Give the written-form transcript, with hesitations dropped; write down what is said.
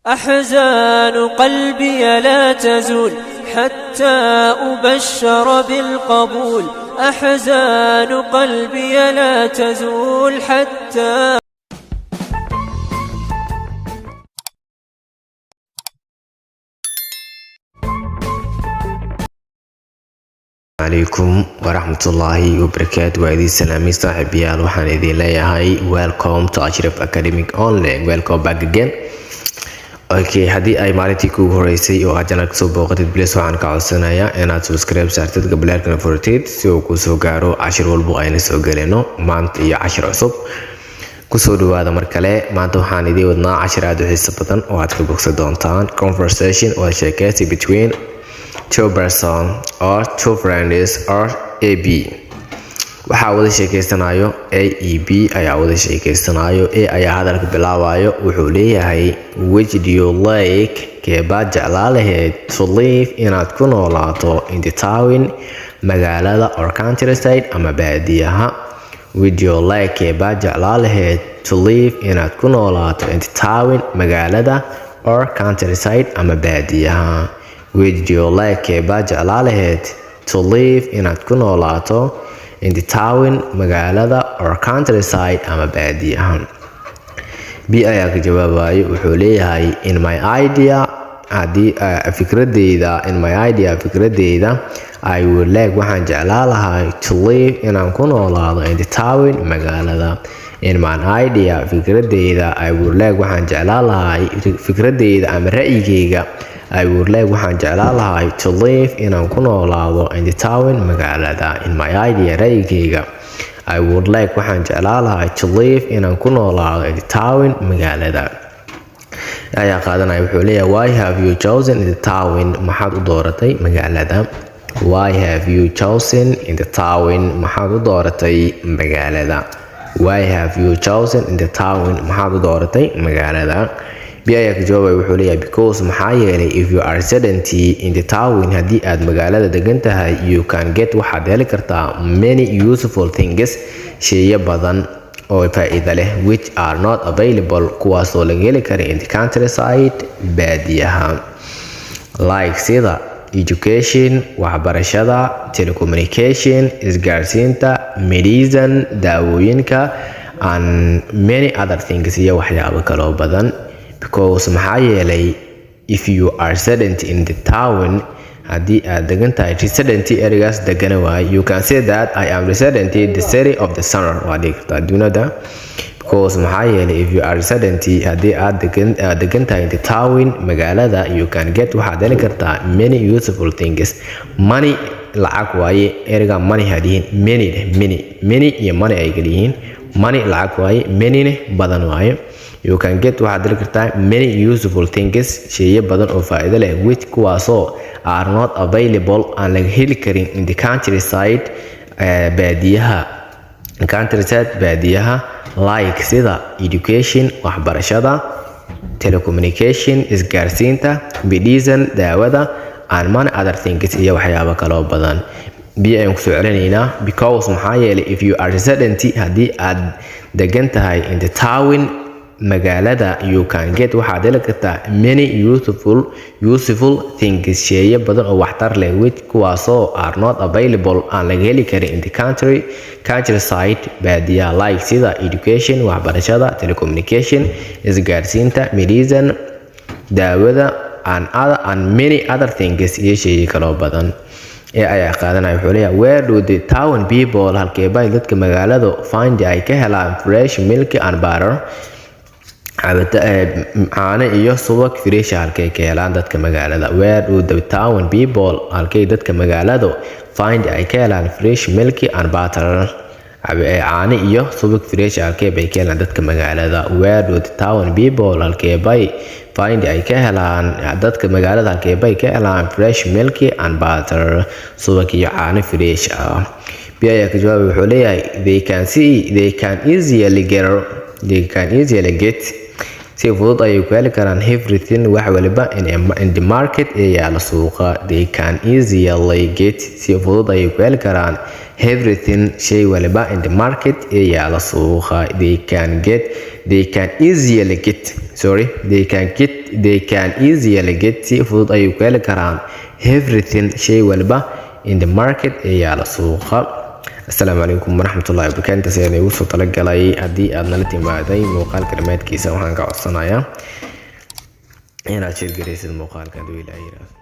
أحزان قلبي لا تزول حتى أبشر بالقبول. أحزان قلبي لا تزول حتى عليكم ورحمة الله وبركاته. وعيدي سلامي صاحبي الوحان إذي ليهاي welcome to Ashraf Academic Online. Welcome back again. Okay, haddii ay maalintii kugu horeysay oo aad channelka soo booqatid please waxaan ka codsanayaa inaad subscribe saartid gabaleelkana furtid si uu kuu soo gaaro cashir walbo ayna soo galeno maanta iyo cashir cusub. kusoo dhawaada mar kale. maanta waxaan idin wadnaa cashir aad u xiiso badan oo aad ka bogsan doontaan. Conversation or sheekaysi between two person or two friends or AB. waxaa wada sheekaysanayo A e B ayaa wada sheekaysanayo. A ayaa hadalka bilaabayo wuxuu leeyahay which do you like keebaad jeclaa lahayd to live inaad ku noolaato in the town magaalada or countryside ama baadiyaha. Would you like keebaad jeclaa lahayd to live inaad ku noolaato in the town magaalada or countryside ama baadiyaha. Would you like keebaad jeclaa lahayd to live inaad ku noolaato in the town magaalada or countryside ama baadiyaha. B ayaa ka jawaabayo wuxuu leeyahay in my idea haddii fikradeyda I would like waxaan jeclaa lahay to live inaan ku noolaado in the town magaalada. in my idea fikradeyda I would like waxaan jeclaa lahay fikradeyda ama ra'yigeyga I would like waxaan jeclaa lahay to live inaan ku noolaado in the town magaalada. in my idea ra'yigeyga I would like waxaan jeclaa lahay to live inaan ku noolaado in the town magaalada. ayaa qaadanaya wuxuu leeyahay why have you chosen in the town maxaad u dooratay magaalada. Why have you chosen in the town maxaad u dooratay magaalada. Why have you chosen in the town maxaad u dooratay magaalada. B ayaa ka jawaabay wuxuu leeyahay because maxaa yeelay if you are sedentary in the town haddii aad magaalada degan tahay you can get waxaad heli kartaa many useful things sheeyo badan oo faa'iido leh which are not available kuwaasoo laga heli kara in the countryside baadiyaha. like sida education waxbarashada, telecommunication isgaarsiinta, medicine daawooyinka and many other things iyo waxyaabo kaloo badan. because maxaa yeelay if you are sedentary in the town haddii aad degan tahay resident ereygaas degana waay you can say that I am resident in the city of the summer waa dhigi kartaa dunida. because maxaa yeelay if you are resident haddii aad degan tahay in the town magaalada you can get waxaad heli kartaa many useful things. money lacag waaye ereyga money hadiin many iyo money ay kaliyihiin. money lacag waaye many badan waaye. you can get waxaad heli kartaa many useful things sheeyo badan oo faa'iido leh which kuwaasoo are not available aan laga heli karin in the countryside baadiyaha. like sida education waxbarashada, telecommunication isgaarsiinta, medicine daawada and many other things iyo waxyaabo kaloo badan. B ayaan kusoo celinaynaa because maxaa yeelay if you are resident haddii aad degan tahay in the town magaalada you can get waxaad heli kartaa many useful things sheeyo badan oo waxtar leh which kuwaasoo are not available aan laga heli karin in the countryside baadiyaha. like sida education waxbarashada, telecommunication isgaarsiinta, medicine daawada and many other things iyo sheeyo kaloo badan. ee ayaa qaadanaya wuxuu leeyahay where do the town people halkeebay dadka magaaladu find ay ka helaan fresh milk and butter caano iyo subag fresh halkay ka helaan dadka magaalada. where do the town people halkay dadka magaaladu find ay ka helaan fresh milk and butter caano iyo subag fresh halkay bay ka helaan dadka magaalada. where do the town people halkay bay find ay ka helaan dadka magaalada halkay bay ka helaan fresh milk and butter subag iyo caano fresh ah. B ayaa ka jawaabay wuxuu leeyahay they can easily get si fudud ayay ku heli karaan everything wax waliba in the market ee yaala suuqa. they can easily get si fudud ayay ku heli karaan everything shay waliba in the market ee yaala suuqa. they they can easily get si fudud ayuu ku heli karaan everything shay walba in the market ee yaala suuqa. Assalaamu calaykum waraxmatullaahi wabarakaatuh. Intaas ayaan igu soo talagalay. Haddii aad nala timaaday muuqaalka dhammaadkiisa waxaan ka codsanayaa inaad sheer garaysid muuqaalka hadduu ilaahay yiraahdo.